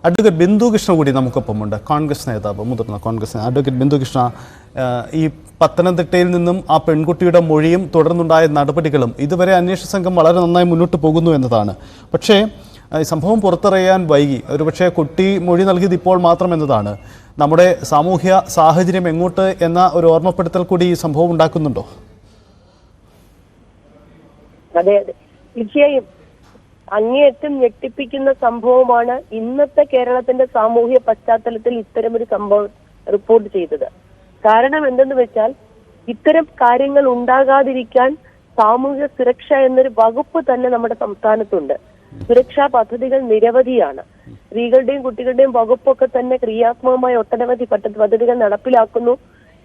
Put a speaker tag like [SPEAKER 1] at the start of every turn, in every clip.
[SPEAKER 1] Advocate Bindu Krishna കൂടി നമുക്കൊപ്പമുണ്ട്. കോൺഗ്രസ് നേതാവ്, മുതിർന്ന കോൺഗ്രസ് അഡ്വക്കേറ്റ് ബിന്ദു കൃഷ്ണ, ഈ പത്തനംതിട്ടയിൽ നിന്നും ആ പെൺകുട്ടിയുടെ മൊഴിയും തുടർന്നുണ്ടായ നടപടികളും ഇതുവരെ അന്വേഷണ സംഘം വളരെ നന്നായി മുന്നോട്ട് പോകുന്നു എന്നതാണ്. പക്ഷേ സംഭവം പുറത്തറിയാൻ വൈകി. ഒരുപക്ഷെ കുട്ടി മൊഴി നൽകിയത് ഇപ്പോൾ മാത്രം എന്നതാണ്. നമ്മുടെ സാമൂഹ്യ സാഹചര്യം എങ്ങോട്ട് എന്ന ഒരു ഓർമ്മപ്പെടുത്തൽ കൂടി ഈ സംഭവം ഉണ്ടാക്കുന്നുണ്ടോ?
[SPEAKER 2] അതെ അതെ, തീർച്ചയായും അങ്ങേയറ്റം ഞെട്ടിപ്പിക്കുന്ന സംഭവമാണ് ഇന്നത്തെ കേരളത്തിന്റെ സാമൂഹ്യ പശ്ചാത്തലത്തിൽ ഇത്തരമൊരു സംഭവം റിപ്പോർട്ട് ചെയ്തത്. കാരണം എന്തെന്ന് വെച്ചാൽ, ഇത്തരം കാര്യങ്ങൾ ഉണ്ടാകാതിരിക്കാൻ സാമൂഹ്യ സുരക്ഷ എന്നൊരു വകുപ്പ് തന്നെ നമ്മുടെ സംസ്ഥാനത്തുണ്ട്. സുരക്ഷാ പദ്ധതികൾ നിരവധിയാണ്. സ്ത്രീകളുടെയും കുട്ടികളുടെയും വകുപ്പൊക്കെ തന്നെ ക്രിയാത്മകമായ ഒട്ടനവധി പദ്ധതികൾ നടപ്പിലാക്കുന്നു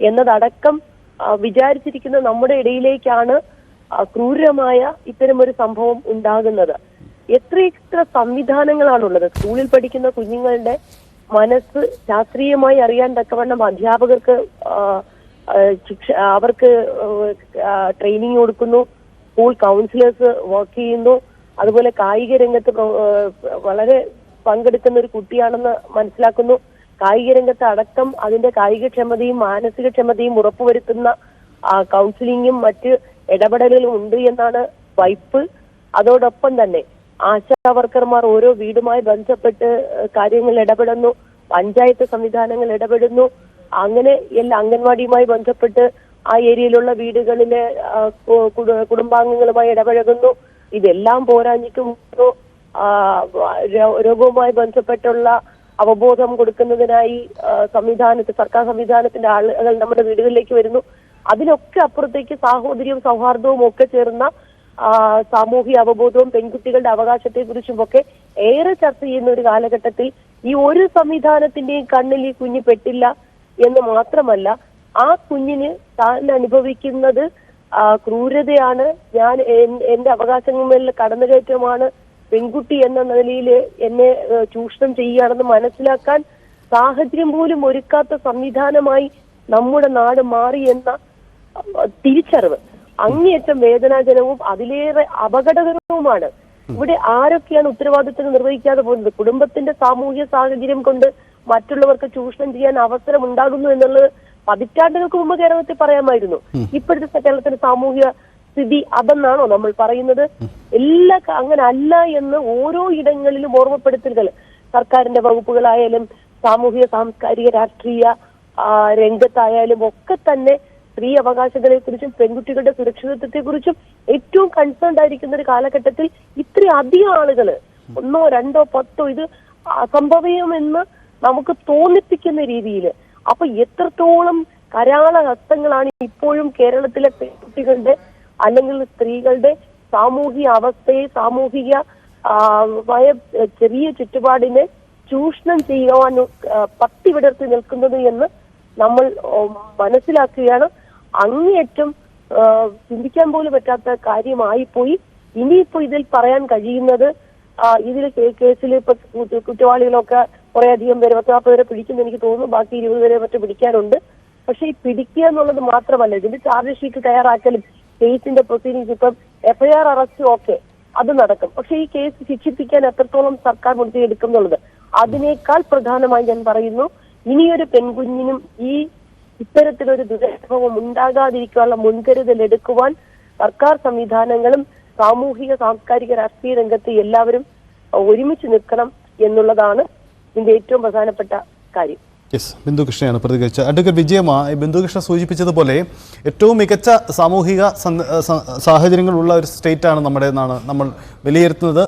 [SPEAKER 2] എന്നതടക്കം വിചാരിച്ചിരിക്കുന്ന നമ്മുടെ ഇടയിലേക്കാണ് ക്രൂരമായ ഇത്തരമൊരു സംഭവം ഉണ്ടാകുന്നത്. എത്ര സംവിധാനങ്ങളാണുള്ളത്. സ്കൂളിൽ പഠിക്കുന്ന കുഞ്ഞുങ്ങളുടെ മനസ്സ് ശാസ്ത്രീയമായി അറിയാൻ തക്കവണ്ണം അധ്യാപകർക്ക് അവർക്ക് ട്രെയിനിങ് കൊടുക്കുന്നു, സ്കൂൾ കൗൺസിലേഴ്സ് വർക്ക് ചെയ്യുന്നു. അതുപോലെ കായിക രംഗത്ത് വളരെ പങ്കെടുക്കുന്ന ഒരു കുട്ടിയാണെന്ന് മനസ്സിലാക്കുന്നു. കായിക രംഗത്ത് അടക്കം അതിന്റെ കായികക്ഷമതയും മാനസികക്ഷമതയും ഉറപ്പുവരുത്തുന്ന കൗൺസിലിങ്ങും മറ്റ് ഇടപെടലുകളും ഉണ്ട് എന്നാണ് വൈപ്പ്. അതോടൊപ്പം തന്നെ ആശാ വർക്കർമാർ ഓരോ വീടുമായി ബന്ധപ്പെട്ട് കാര്യങ്ങൾ ഇടപെടുന്നു, പഞ്ചായത്ത് സംവിധാനങ്ങൾ ഇടപെടുന്നു. അങ്ങനെ എല്ലാ അംഗൻവാടിയുമായി ബന്ധപ്പെട്ട് ആ ഏരിയയിലുള്ള വീടുകളിലെ കുടുംബാംഗങ്ങളുമായി ഇടപഴകുന്നു. ഇതെല്ലാം പോരാഞ്ഞിട്ടും രോഗവുമായി ബന്ധപ്പെട്ടുള്ള അവബോധം കൊടുക്കുന്നതിനായി സർക്കാർ സംവിധാനത്തിന്റെ ആളുകൾ നമ്മുടെ വീടുകളിലേക്ക് വരുന്നു. അതിനൊക്കെ അപ്പുറത്തേക്ക് സാഹോദര്യവും സൗഹാർദ്ദവും ഒക്കെ ചേർന്ന സാമൂഹിക അവബോധവും പെൺകുട്ടികളുടെ അവകാശത്തെ കുറിച്ചും ഒക്കെ ഏറെ ചർച്ച ചെയ്യുന്ന ഒരു കാലഘട്ടത്തിൽ ഈ ഒരു സംവിധാനത്തിന്റെയും കണ്ണിൽ ഈ കുഞ്ഞ് പെട്ടില്ല എന്ന് മാത്രമല്ല, ആ കുഞ്ഞിന് താൻ അനുഭവിക്കുന്നത് ക്രൂരതയാണ്, ഞാൻ എന്റെ അവകാശങ്ങളിൽ കടന്നുകയറ്റമാണ്, പെൺകുട്ടി എന്ന നിലയിൽ എന്നെ ചൂഷണം ചെയ്യുകയാണെന്ന് മനസ്സിലാക്കാൻ സാഹചര്യം പോലും ഒരുക്കാത്ത സംവിധാനമായി നമ്മുടെ നാട് മാറി എന്ന തിരിച്ചറിവ് അങ്ങേയറ്റം വേദനാജനകവും അതിലേറെ അപകടകരവുമാണ്. ഇവിടെ ആരൊക്കെയാണ് ഉത്തരവാദിത്തം നിർവഹിക്കാതെ പോകുന്നത്? കുടുംബത്തിന്റെ സാമൂഹ്യ സാഹചര്യം കൊണ്ട് മറ്റുള്ളവർക്ക് ചൂഷണം ചെയ്യാൻ അവസരം ഉണ്ടാകുന്നു എന്നുള്ളത് പതിറ്റാണ്ടുകൾക്ക് മുമ്പ് കേരളത്തിൽ പറയാമായിരുന്നു. ഇപ്പോഴത്തെ കേരളത്തിന്റെ സാമൂഹ്യ സ്ഥിതി അതെന്നാണോ നമ്മൾ പറയുന്നത്? അങ്ങനെ അല്ല എന്ന് ഓരോ ഇടങ്ങളിലും ഓർമ്മപ്പെടുത്തലുകൾ സർക്കാരിന്റെ വകുപ്പുകളായാലും സാമൂഹിക സാംസ്കാരിക രാഷ്ട്രീയ രംഗത്തായാലും ഒക്കെ തന്നെ സ്ത്രീ അവകാശങ്ങളെ കുറിച്ചും പെൺകുട്ടികളുടെ സുരക്ഷിതത്വത്തെ കുറിച്ചും ഏറ്റവും കൺസേൺഡ് ആയിരിക്കുന്ന ഒരു കാലഘട്ടത്തിൽ ഇത്രയധികം ആളുകൾ, 1, 2, 10 ഇത് അസംഭവ്യമെന്ന് നമുക്ക് തോന്നിപ്പിക്കുന്ന രീതിയിൽ, അപ്പൊ എത്രത്തോളം കരാള ഹസ്തങ്ങളാണ് ഇപ്പോഴും കേരളത്തിലെ പെൺകുട്ടികളുടെ അല്ലെങ്കിൽ സ്ത്രീകളുടെ സാമൂഹിക അവസ്ഥയെ, സാമൂഹിക ചെറിയ ചുറ്റുപാടിനെ ചൂഷണം ചെയ്യുവാൻ പത്തി വിടർത്തി നിൽക്കുന്നത് എന്ന് നമ്മൾ മനസ്സിലാക്കുകയാണ്. അങ്ങേയറ്റം ചിന്തിക്കാൻ പോലും പറ്റാത്ത കാര്യമായിപ്പോയി. ഇനിയിപ്പോ ഇതിൽ പറയാൻ കഴിയുന്നത്, ഇതിൽ കേസിൽ ഇപ്പൊ കുറ്റവാളികളൊക്കെ കുറെ അധികം പേര് 10-40 പേരെ പിടിക്കുന്നു എനിക്ക് തോന്നുന്നു. ബാക്കി 20 പേരെ മറ്റും പിടിക്കാനുണ്ട്. പക്ഷെ ഈ പിടിക്കുക എന്നുള്ളത് മാത്രമല്ല, ഇതിന്റെ ചാർജ് ഷീറ്റ് തയ്യാറാക്കലും കേസിന്റെ പ്രൊസീഡിങ്സ്, ഇപ്പം FIR അറസ്റ്റും ഒക്കെ അത് നടക്കും. പക്ഷെ ഈ കേസ് ശിക്ഷിപ്പിക്കാൻ എത്രത്തോളം സർക്കാർ മുൻകൈയെടുക്കും എന്നുള്ളത് അതിനേക്കാൾ പ്രധാനമായി ഞാൻ പറയുന്നു, ഇനിയൊരു പെൺകുഞ്ഞിനും ഈ ഇത്തരത്തിലൊരു ദുരനുഭവം ഉണ്ടാകാതിരിക്കാനുള്ള മുൻകരുതൽ എടുക്കുവാൻ സർക്കാർ സംവിധാനങ്ങളും സാമൂഹിക സാംസ്കാരിക രാഷ്ട്രീയ രംഗത്ത് എല്ലാവരും ഒരുമിച്ച് നിൽക്കണം എന്നുള്ളതാണ് ഇതിന്റെ ഏറ്റവും പ്രധാനപ്പെട്ട കാര്യം.
[SPEAKER 1] ബിന്ദു കൃഷ്ണയാണ് പ്രതികരിച്ചത്. അഡ്വക്കേറ്റ് വിജയമ്മ, ബിന്ദു കൃഷ്ണ സൂചിപ്പിച്ചതുപോലെ ഏറ്റവും മികച്ച സാമൂഹിക സാഹചര്യങ്ങളുള്ള ഒരു സ്റ്റേറ്റാണ് നമ്മുടെ എന്നാണ് നമ്മൾ വിലയിരുത്തുന്നത്.